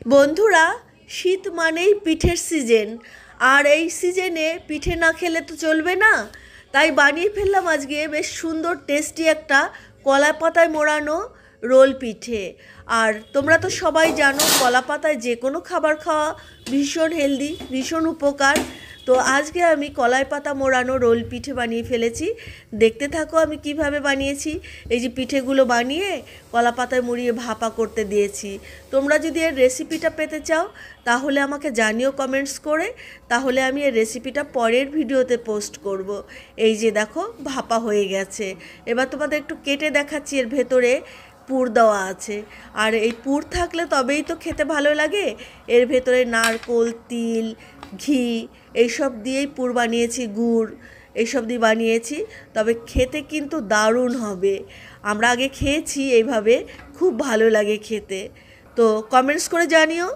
বন্ধুরা, শীত মানেই পিঠের সিজন। আর এই সিজনে পিঠে না খেলে তো চলবে না। তাই বানিয়ে ফেললাম আজকে বেশ সুন্দর টেস্টি একটা কলা পাতায় মোড়ানো রোল পিঠে। আর তোমরা তো সবাই জানো কলা পাতায় যে কোনো খাবার খাওয়া ভীষণ হেলদি, ভীষণ উপকার। তো আজকে আমি কলাই পাতা মোড়ানো রোল পিঠে বানিয়ে ফেলেছি। দেখতে থাকো আমি কিভাবে বানিয়েছি। এই যে পিঠেগুলো বানিয়ে কলা পাতায় মুড়িয়ে ভাপা করতে দিয়েছি। তোমরা যদি এর রেসিপিটা পেতে চাও তাহলে আমাকে জানিও কমেন্টস করে, তাহলে আমি এর রেসিপিটা পরের ভিডিওতে পোস্ট করব। এই যে দেখো ভাপা হয়ে গেছে। এবার তোমাদের একটু কেটে দেখাচ্ছি, এর ভেতরে পুর দেওয়া আছে। আর এই পুর থাকলে তবেই তো খেতে ভালো লাগে। এর ভেতরে নারকোল, তিল, ঘি এইসব দিয়েই পুর বানিয়েছি, গুড় এইসব দিয়ে বানিয়েছি। তবে খেতে কিন্তু দারুণ হবে। আমরা আগে খেয়েছি এইভাবে, খুব ভালো লাগে খেতে। তো কমেন্টস করে জানিও।